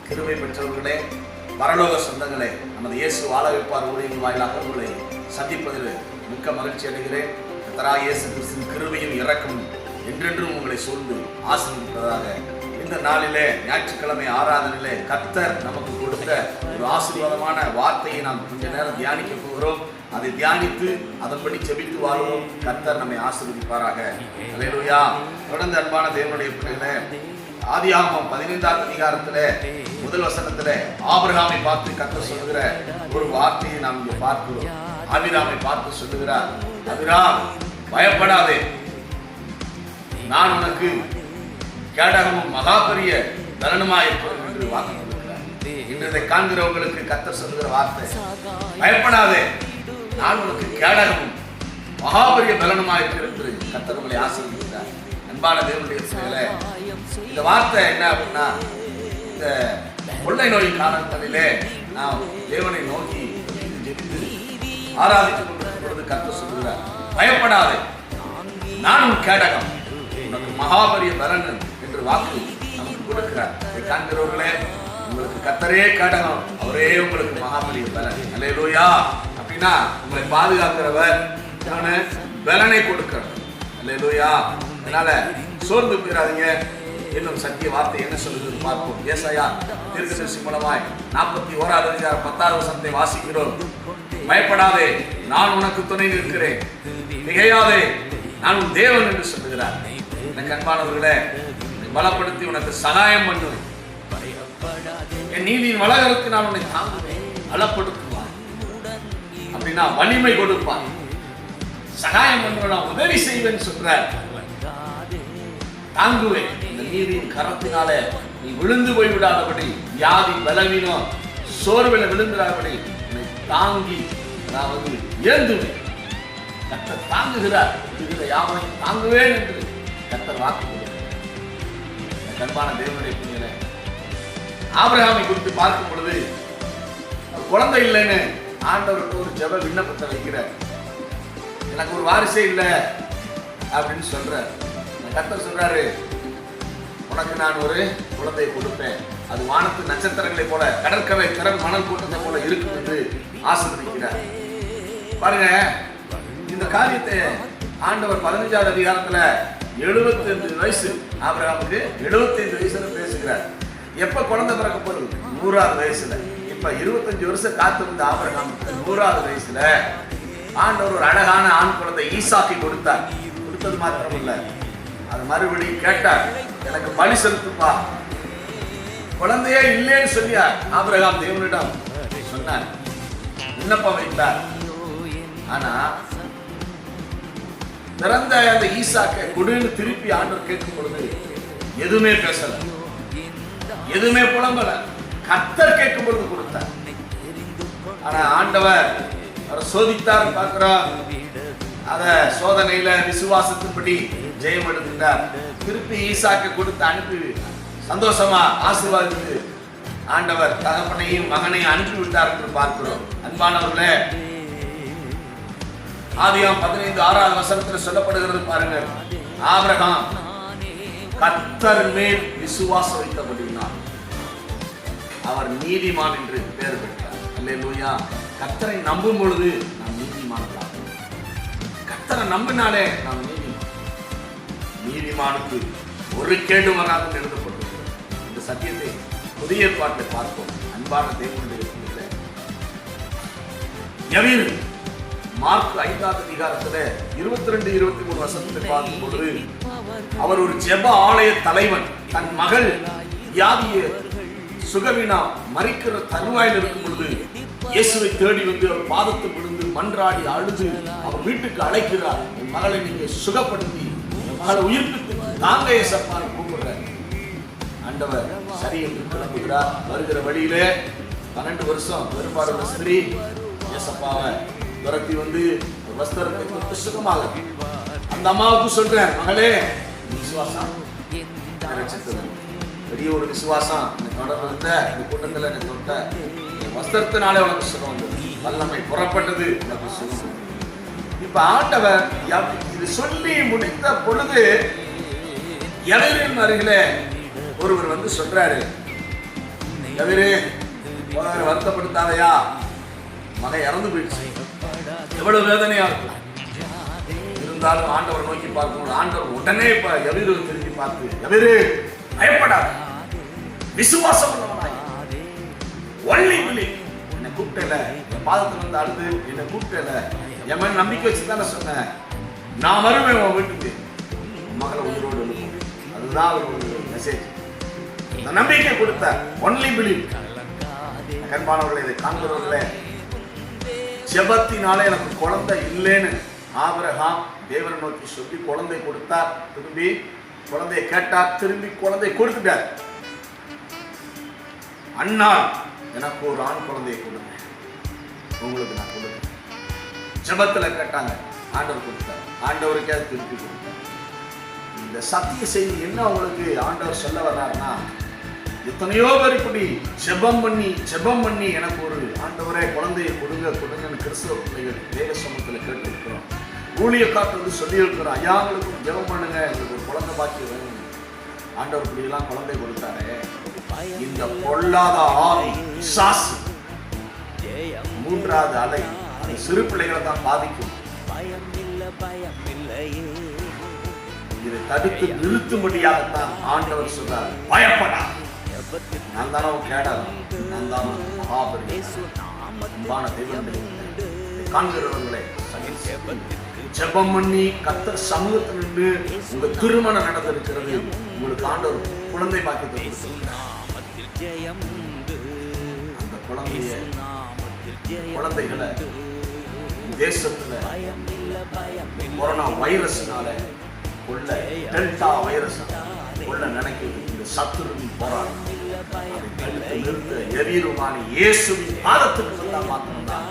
கிருபை பெற்றவர்களே, பரலோக சொந்தங்களே, நமது இயேசு வாழ வைப்பார் ஊழியர்கள் வாயிலாக உங்களை சந்திப்பதில் மிக்க மகிழ்ச்சி அடைகிறேன். கர்த்தராகிய இயேசு கிறிஸ்துவின் கிருபையும் இரக்கமும் என்றென்றும் உங்களை சூழ்ந்து ஆசீர்வதிப்பதாக இந்த நாளிலே ஞாயிற்றுக்கிழமை ஆராதனையிலே கர்த்தர் நமக்கு கொடுத்த ஒரு ஆசீர்வாதமான வார்த்தையை நாம் கொஞ்ச நேரம் தியானிக்க போகிறோம். அதை தியானித்து அதன்படி ஜெபித்து வாழ்வோம். கர்த்தர் நம்மை ஆசீர்வதிப்பாராக. அல்லேலூயா. தொடர்ந்து அன்பான தேவனுடைய பிள்ளைகளே, ஆதியாகமம் 15ஆம் அதிகாரத்திலே முதல் வசனத்திலே ஆபிரகாமை பார்த்து கர்த்தர் சொல்லுகிற ஒரு வார்த்தையை நாம் இங்கே பார்க்கிறோம். ஆபிரகாமை பார்த்து சொல்லுகிறார், ஆபிரகாம் பயப்படாதே, நான் உனக்கு கேடகமும் மகா பெரிய பலனுமாயிருக்கிறேன் என்று வாக்கு கொடுக்கிறார். இன்று இதை காண்கிறவங்களுக்கு கர்த்தர் சொல்லுகிற வார்த்தை, பயப்படாதே, நான் உனக்கு கேடகமும் மகா பெரிய பலனுமாயிருக்கிறேன் என்று கர்த்தர் உங்களை ஆசீர்வதிக்கிறார். அன்பான தேவனுடைய பிள்ளைகளே, இந்த வார்த்தை என்ன அப்படின்னா, இந்த கொள்ளை நோய் காலங்களிலே நாம் தேவனை நோக்கி ஜெபித்து ஆராதித்துக் கொண்டிருக்கும் பொழுது கர்த்தர் சொல்லுகிறார், பயப்படாதே, நான் உன் கேடகம், உனக்கு மகாபரிய பலன் என்று வாக்கு நமக்கு கொடுக்கிறார். இதை காண்கிறவர்களே, உங்களுக்கு கர்த்தரே கேடகம், அவரே உங்களுக்கு மகாபரிய பலன். அல்லேலூயா. அப்படின்னா உங்களை பாதுகாக்கிறவர், பலனை கொடுக்கிறார். அல்லேலூயா. அதனால சோர்ந்து போயிடாதீங்க. இன்னும் சத்திய வார்த்தை என்ன சொல்லுகிறது பார்ப்போம். ஏசாயா தீர்க்கதரிசி மூலமாய் 41ஆம் அதிகாரம் 10ஆம் வசனத்தை வாசிக்கிறோம். பயப்படாதே, நான் உனக்கு துணை நிற்கிறேன், திகையாதே, நான் உன் தேவன் என்று சொல்லுகிறார். எனக்கு அன்பானவர்களே, பலப்படுத்தி உனக்கு சகாயம் பண்ணுவேன், என் நீதியின் வலகரத்தை நான் உன்னை தாங்குவேன், பலப்படுத்துவான், அப்படின்னா வலிமை கொடுப்பான், சகாயம் பண்ணுவேன், உதவி செய்வேன் சொல்றார். தாங்குவேன், இந்த நீதியின் கரத்தினாலே நீ விழுந்து போய் விடாதபடி, வியாதி பலவீனம் சோர்வில் விழுந்துடாதபடி உன்னை தாங்கி, அதாவது ஏந்துவேன். கர்த்தர் தாங்குகிறார், யாவையும் தாங்குவேன் என்று கர்த்தர் வாக்கு கொடுக்கிறார். அன்பான தேவனுடைய பிள்ளைகளே, ஆபிரகாமை குறித்து பார்க்கும் பொழுது குழந்தை இல்லைன்னு ஆண்டவருக்கு ஒரு ஜெப விண்ணப்பத்தை வைக்கிறார். எனக்கு ஒரு வாரிசே இல்லை அப்படின்னு சொல்றார். கர்த்தர் சொல்றாரு, உனக்கு நான் ஒரு குழந்தையை கொடுப்பேன், அது வானத்து நட்சத்திரங்களை போல, கடற்கரை திறன் மணல் கூட்டத்தை போல இருக்கும் என்று ஆசீர்வதிக்கிறார். பாருங்க, இந்த காரியத்தை ஆண்டவர் 15ஆம் அதிகாரத்துல 75 வயசு ஆபிரகாமுக்கு 75 வயசுல பேசுகிறார். எப்ப குழந்தை பிறக்க போறது? 100ஆவது வயசுல. இப்ப 25 வருஷம் காத்திருந்த ஆபிரகாமுக்கு 100ஆவது வயசுல ஆண்டவர் ஒரு அழகான ஆண் குழந்தை ஈசாக்கை கொடுத்தார். கொடுத்தது மாத்திரம் இல்ல, அது மறுபடியும் கேட்டார், எனக்கு பலி செலுத்துப்பா. குழந்தையே இல்லைன்னு சொல்லியா ஆபிரகாம் தேவனிடம் சொன்னார், விண்ணப்பம் வைத்தார். ஆனா பிறந்த அந்த ஈசாக்கை கொடுன்னு திருப்பி ஆண்டவர் கேட்கும் பொழுது எதுவுமே பேசல, எதுவுமே புலம்பல. கர்த்தர் கேட்கும் பொழுது கொடுத்தார். ஆனா ஆண்டவர் அவரை சோதித்தார் பார்க்கிறோம். அத சோதனையில விசுவாசத்தின்படி ஜெயம் எடுத்துட்டார். திருப்பி ஈசாக்கை கொடுத்து அனுப்பி சந்தோஷமா ஆசீர்வாதித்து ஆண்டவர் தகப்பனையும் மகனையும் அனுப்பிவிட்டார் என்று பார்க்கிறோம். அன்பானவர்களே, ஆதியாகமம் 15:6ஆம் வசனத்தில் சொல்லப்படுகிறது பாருங்க, ஆபிரகாம் கர்த்தர் மேல் விசுவாசம் வைத்தபடியினால் அவர் நீதிமான் என்று பெயர் பெற்றார். அல்லேலூயா. கர்த்தரை நம்பும் பொழுது நாம் நீதிமான்களாக, கர்த்தரை நம்பினாலே நாம் நீதிமான். நீதிமானுக்கு ஒரு கேடு வராது எழுதப்பட்டிருக்கிறது. இந்த சத்தியத்தை புதிய ஏற்பாட்டில் பார்ப்போம். அன்பான தேவனுடைய யவீர் மார்க் 5ஆம் அதிகாரத்துல 22-23 வசனத்தை பார்க்கும் பொழுது, அவர் ஒரு ஜெப ஆலய தலைவன் தன் மகள் வியாதிய சுகவீனா மரிக்கிற தருவாயில் இருக்கும் பொழுது இயேசுவை தேடி வந்து அவர் பாதத்தை விழுந்து மன்றாடி அழுது அவர் வீட்டுக்கு அழைக்கிறார். என் மகளை நீங்க சுகப்படுத்தி என் மகளை உயிர்ப்பித்து தாங்க ஏசப்பான்னு கூப்பிடுறார். ஆண்டவர் சரி என்று கிளம்புகிறார். வருகிற வழியிலே 12 வருஷம் பெரும்பாலுள்ள ஸ்திரீ ஏசப்பாவை துரத்தி வந்து வஸ்திரத்தை கொடுத்து சுகமாக அந்த அம்மாவுக்கு சொல்றேன், மகளே விசுவாசம் பெரிய ஒரு விசுவாசம் தொடர்பு இருந்த இந்த கூட்டத்தில் எனக்கு தொட்ட வஸ்திரத்தினாலே உனக்கு சுகம் வந்தது, வல்லமை புறப்பட்டது, உனக்கு சுகம். இப்ப ஆண்டவர் இது சொல்லி முடித்த பொழுது யவீரின் அருகிலே ஒருவர் வந்து சொல்றாரு, எவரே வருத்தப்படுத்தாதையா, மகன் இறந்து போயிடுச்சு, எவ்வளவு வேதனையா இருக்கும். இருந்தாலும் ஆண்டவரை நோக்கி பார்க்கணும். ஆண்டவர் உடனே எவரு திரும்பி பார்த்து, எவரு பயப்படாத, விசுவாசம் உள்ளவனாய் ஒன்லி பிலீவ். என்னை கூப்பிட்டல, என் பாதத்துல இருந்து அழுது என்னை கூப்பிட்டல, என் மேல நம்பிக்கை வச்சுதானே சொன்னேன், நான் வருவேன் உன் வீட்டுக்கு, மகளை உயிரோடு எழுப்பேன். அதுதான் ஒரு மெசேஜ். இந்த நம்பிக்கை கொடுத்த ஒன்லி பிலீவ். கண்பானவர்களை, இதை காண்கிறவர்களே, ஜெபத்தினாலே எனக்கு குழந்தை இல்லைன்னு ஆபிரகாம் தேவனை நோக்கி சொல்லி குழந்தை கொடுத்தார். திரும்பி குழந்தையை கேட்டார், திரும்பி குழந்தை கொடுத்துட்டார். அண்ணால் எனக்கு ஒரு ஆண் குழந்தையை கொடுங்க, உங்களுக்கு நான் கொடுங்க. ஜெபத்துல கேட்டாங்க, ஆண்டவர் கொடுத்தார். ஆண்டவருக்கே அது திருப்பி கொடுத்தார். இந்த சத்திய செய்தி என்ன உங்களுக்கு ஆண்டவர் சொல்ல வர்றாருன்னா, எத்தனையோ பேர் இப்படி ஜெபம் பண்ணி எனக்கு ஒரு ஆண்டவரே குழந்தையை கொடுங்கன்னு கிறிஸ்தவ பிள்ளைகள் தேவ சமூகத்தில் கேட்டு இருக்கிறோம். ஊழியக்காரர் வந்து சொல்லி இருக்கிறோம், ஐயா உங்களுக்கு ஜெபம் பண்ணுங்க, எங்களுக்கு ஒரு குழந்தை பாக்கியம் வேணும். ஆண்டவர் இப்படியெல்லாம் குழந்தை கொடுத்தாரு. இந்த பொல்லாத ஆவி பிசாசு மூன்றாவது அலை அது சிறு பிள்ளைகளை தான் பாதிக்கும். இதை தடுத்து நிறுத்தும்படியாகத்தான் ஆண்டவர் சொல்றார், பயப்படா, நான் தானே கேடாது, நான் தான் மகாபலி. அன்பான தெய்வங்களே, காண்கிறவர்களே, ஜெபம் பண்ணி கர்த்தர் சமூகத்தில் நின்று உங்க திருமணம் நடந்திருக்கிறது, உங்களுக்கு ஆண்டவர் குழந்தை பாக்கியத்தை கொடுத்திருக்கிறார். அந்த குழந்தைகளை தேசத்துல கொரோனா வைரஸ்னால கொள்ள, டெல்டா வைரஸ் கொள்ள நினைக்கிறது இந்த சத்துருவின் போராட்டம். அதை தடுத்து நிறுத்த எவீருமானி இயேசுவின் பாதத்துக்கு வந்தா மாத்திரம்தான்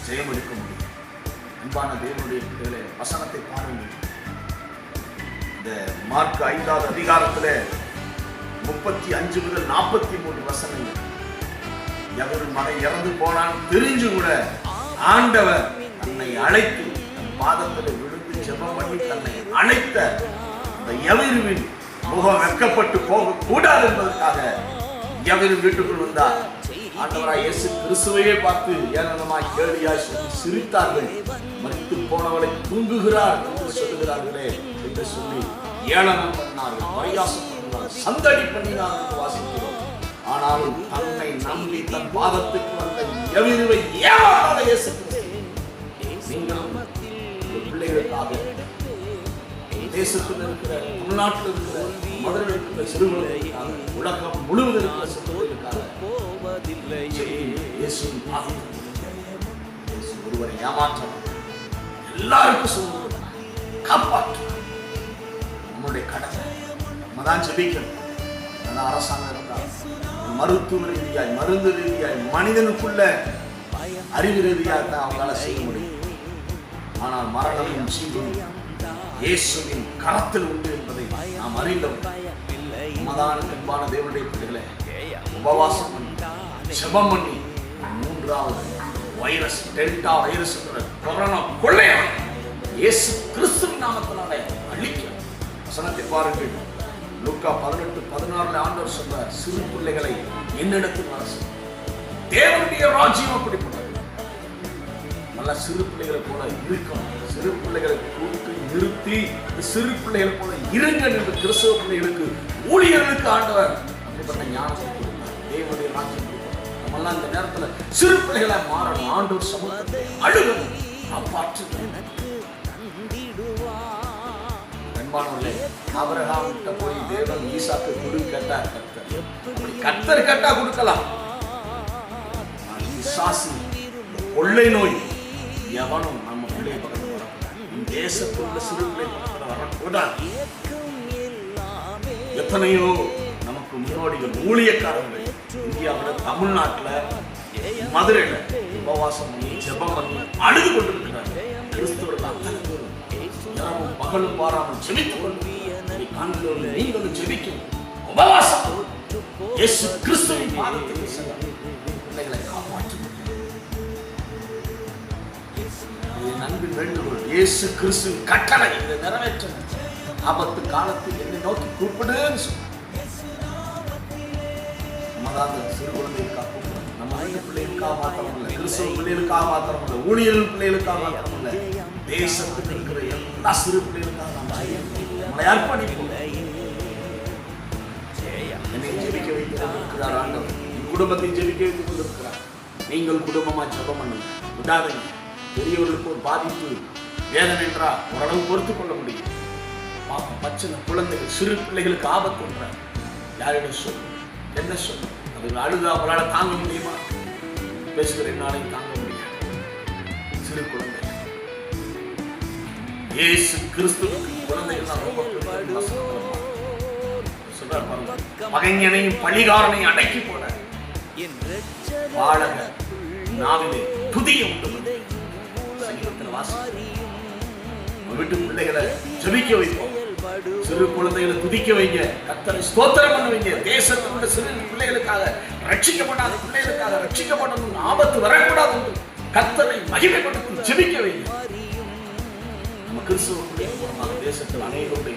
ஜெயம் எடுக்க முடியும். அன்பான தேவனுடைய பிள்ளைகளே, வசனத்தை பாருங்கள். இந்த மார்க் 5வது அதிகாரத்துல 35 முதல் 43 வசனங்கள். எவரு மகன் இறந்து போனான் தெரிஞ்சு கூட ஆண்டவர் தன்னை அழைத்து தன் பாதத்தில் விழுந்து ஜெபம் பண்ணி தன்னை அழைத்த அந்த எவருவின் முகம் வெட்கப்பட்டு போக கூடாது என்பதற்காக எவரு வீட்டுக்குள் வந்தார். ஆண்டவராய் இயேசு கிறிஸ்துவையே பார்த்து ஏளனமாய் கேலியாய் சொல்லி சிரித்தார்கள். மரித்து போனவளை தூங்குகிறார் என்று சொல்லுகிறார்களே என்று சொல்லி ஏளனம் பண்ணார்கள், பரியாசம் பண்ணார்கள், சந்தடி பண்ணினார் என்று வாசிக்கிறோம். ஆனாலும் தன்னை நம்பி தன் பாதத்துக்கு வந்த எவருவை ஏமாறாத இயேசு கிறிஸ்து, நீங்களும் பிள்ளைகளுக்காக தேசத்தில் இருக்கிற, தமிழ்நாட்டில் இருக்கிற, மதுரையில் இருக்கிற சிறுவர்களுக்காக, உலகம் முழுவதும் இருக்கிற சிறுவர்களுக்காக ஒருவரை ஏமாற்ற எல்லாருக்கும் சொல்லுவது காப்பாற்ற நம்முடைய கடமை. நம்ம தான் ஜெபிக்கணும். அரசாங்கம் இருந்தால் மருத்துவ ரீதியாய், மருந்து ரீதியாய், மனிதனுக்குள்ள அறிவு ரீதியாக தான் அவங்களால செய்ய முடியும். ஆனால் மரணமும் ஜீவனும் இயேசுவின் கரத்தில் உண்டு என்பதை நாம் அறிந்தோம். உமதான அன்பான தேவனுடைய பிள்ளைகளே, உபவாசம் பண்ணி ஜெபம் பண்ணி 3வது வைரஸ், டெல்டா வைரஸ் கொரோனா கொள்ளையை இயேசு கிறிஸ்துவின் நாமத்தினாலே அழிக்க. வசனத்தை பாருங்கள். லூக்கா 18:16 ஆண்டவர் சொல்றார், சிறு பிள்ளைகளை என்னிடத்தில் வர சொல். தேவனுடைய ராஜ்யம் அப்படிப்பட்டது. நல்ல சிறு பிள்ளைகளை போல இருக்கணும். சிறு பிள்ளைகளை கூப்பிட்டு நிறுத்தி சிறு பிள்ளைகளை போல இருங்கள் என்று கிறிஸ்தவ பிள்ளைகளுக்கு, ஊழியர்களுக்கு ஆண்டவர் அப்படிப்பட்ட ஞானத்தை கொடுத்தார். தேவனுடைய ராஜ்யம் கொடுத்தார். நம்மெல்லாம் இந்த நேரத்துல சிறு பிள்ளைகளை மாறணும். ஆண்டவர் சமூகத்தை அழுகணும், காப்பாற்றுகிறேன். அன்பானவர்களே, ஆபிரகாம் கிட்ட போய் தேவன் ஈசாக்கு கொடு கேட்டார். கர்த்தர் கேட்டா கொடுக்கலாம். பிசாசு, கொள்ளை நோய் எவனும் நம்ம பிள்ளையை பக்கத்தில் வரக்கூடாது. தேசத்தில் உள்ள சிறு பிள்ளை பக்கத்தில் வரக்கூடாது. எத்தனையோ நமக்கு முன்னோடிகள், ஊழியக்காரர்கள் இந்தியாவில், தமிழ்நாட்டில், மதுரையில் உபவாசம் பண்ணி ஜெபம் பண்ணி அழுது கொண்டிருக்கிறார்கள். கிறிஸ்தவர்கள் அத்தனை பேரும் இரவும் பகலும் பாராமல் ஜெபித்துக் கொண்டிருக்கிறார்கள். காண்கிறவர்கள் நீங்களும் ஜெபிக்கணும். உபவாசம் இயேசு கிறிஸ்துவின் பாதத்துக்கு செல்ல பிள்ளைகளை காப்பாற்ற அன்பின் வேண்டுகோள். இயேசு கிறிஸ்துவின் கட்டளை இதை நிறைவேற்ற. ஆபத்து காலத்தில் என்னை நோக்கி கூப்பிடுன்னு சொன்னார். தான் அந்த சிறு குழந்தைகளுக்காக கூப்பிடுறோம். நம்ம வீட்டு பிள்ளைகளுக்காக மாத்திரம் இல்லை, கிறிஸ்தவ பிள்ளைகளுக்காக மாத்திரம் இல்லை, ஊழியர்கள் பிள்ளைகளுக்காக மாத்திரம் இல்லை, தேசத்துக்கு இருக்கிற எல்லா சிறு பிள்ளைகளுக்காக நம்மளை அர்ப்பணிப்போம். என்னை ஜெபிக்க வைத்துக் கொண்டிருக்கிறார் ஆண்டவர், என் குடும்பத்தை ஜெபிக்க வைத்துக் கொண்டிருக்கிறார். நீங்கள் குடும்பமா ஜெபம் பண்ணுங்க, விடாதீங்க. பெரியவர்களுக்கு ஒரு பாதிப்பு வேதனை என்றா ஓரளவு பொறுத்து கொள்ள முடியும். பச்சை குழந்தைகள் சிறு பிள்ளைகளுக்கு ஆபத்து என்ற யாரிடம் சொல்லும், என்ன சொல்லும்? அது அழுது அவங்களால தாங்க முடியுமா? பேசுகிற என்னாலையும் தாங்க முடியாது. சிறு குழந்தைகள் இயேசு கிறிஸ்துவுக்கு குழந்தைகள் தான் ரொம்ப சொல்றார் பாருங்க, பகைஞனையும் பழிகாரனையும் அடக்கி போட வாழக நாவிலே துதிய உண்டு. வீட்டு பிள்ளைகளை ஜெபிக்க வைப்போம், சிறு குழந்தைகளை துதிக்க வைங்க, கர்த்தரை ஸ்தோத்திரம் பண்ண வைங்க. தேசத்தில் உள்ள சிறு பிள்ளைகளுக்காக, ரட்சிக்கப்படாத பிள்ளைகளுக்காக, ரட்சிக்கப்படணும் ஆபத்து வரக்கூடாது கர்த்தரை மகிமைப்படுத்தி ஜெபிக்க வைங்க. நம்ம கிறிஸ்துவ பிள்ளைகள் தேசத்தில் அநேகருடைய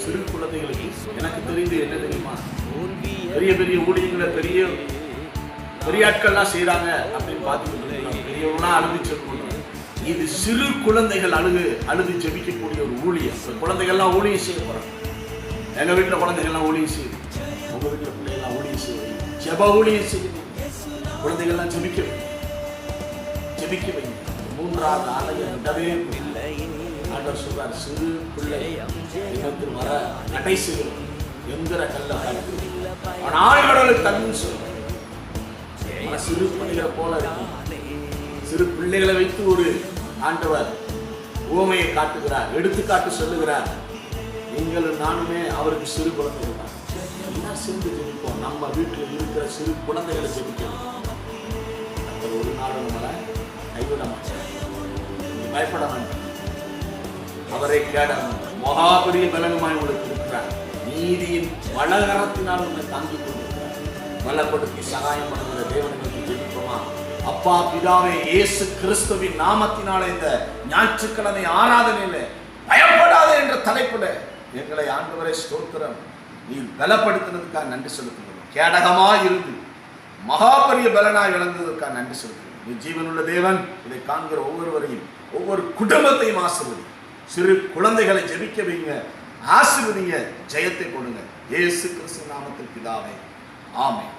சிறு குழந்தைகளுக்கு எனக்கு தெரிந்து என்ன தெரியுமா, பெரிய பெரிய ஊழியர்களை பெரிய பெரியாட்கள்லாம் செய்யறாங்க அப்படின்னு பார்த்துக்கிட்டு பெரியவங்களாம் அழுதிச்சிருக்கணும். இது சிறு குழந்தைகள் அழுது ஜெபிக்கக்கூடிய ஒரு ஊழியம். குழந்தைகள்லாம் ஊழியம் செய்ய போறாங்க. எங்க வீட்டில் குழந்தைகள்லாம் ஊழியம் செய்யுது, உங்க வீட்டில் பிள்ளைகள்லாம் ஊழியம் செய்யுது, ஜெப ஊழியம் செய்யுது. குழந்தைகள்லாம் ஜெபிக்க வைங்க. மூன்றாவது ஆலயம் விடவே இல்லை. ஆண்டவர் சொல்றார், சிறு பிள்ளை இனத்தில் வர நடை செய்யும் எந்திர கல்ல ஆளுகளுக்கு தண்ணி சொல்ற சிறு பிள்ளைகளை போல இருக்கும். சிறு பிள்ளைகளை வைத்து ஒரு ஆண்டவர் உவமையை காட்டுகிறார், எடுத்துக்காட்டு சொல்லுகிறார். நீங்களும் நானுமே அவருக்கு சிறு குழந்தைகள் தான். எல்லாம் சேர்ந்து ஜெபிப்போம். நம்ம வீட்டில் இருக்கிற சிறு குழந்தைகளை ஜெபிக்கணும். அந்த ஒரு நாள் நம்மளை கைவிட மாட்டார். பயப்பட வேண்டாம், அவரை கேட மகாபெரிய பலனுமாய் உங்களுக்கு இருக்கிறார். நீதியின் வளகரத்தினால் உன்னை தாங்கிக் கொண்டிருக்கிறார். பலப்படுத்தி சகாயம் பண்ணுகிற தேவனுக்கு ஜெபிப்போமா? அப்பா பிதாவே, இயேசு கிறிஸ்துவின் நாமத்தினால இந்த ஞாயிற்றுக்கிழமை ஆராதனையில பயப்படாத என்ற தலைப்புல எங்களை ஆண்டவரை ஸ்தோத்திரம், நீர் பலப்படுத்தினதுக்காக நன்றி செலுத்துகிறோம். கேடகமாய் இருந்து மகாபெரிய பலனாய் விளங்குவதற்காக நன்றி செலுத்துகிறோம். நீ ஜீவனுள்ள தேவன், இதை காண்கிற ஒவ்வொருவரையும் ஒவ்வொரு குடும்பத்தையும் ஆசீர்வதி. சிறு குழந்தைகளை ஜெபிக்க வைங்க, ஆசீர்வதிங்க, ஜெயத்தை கொடுங்க. இயேசு கிறிஸ்து நாமத்தில் பிதாவே, ஆமென்.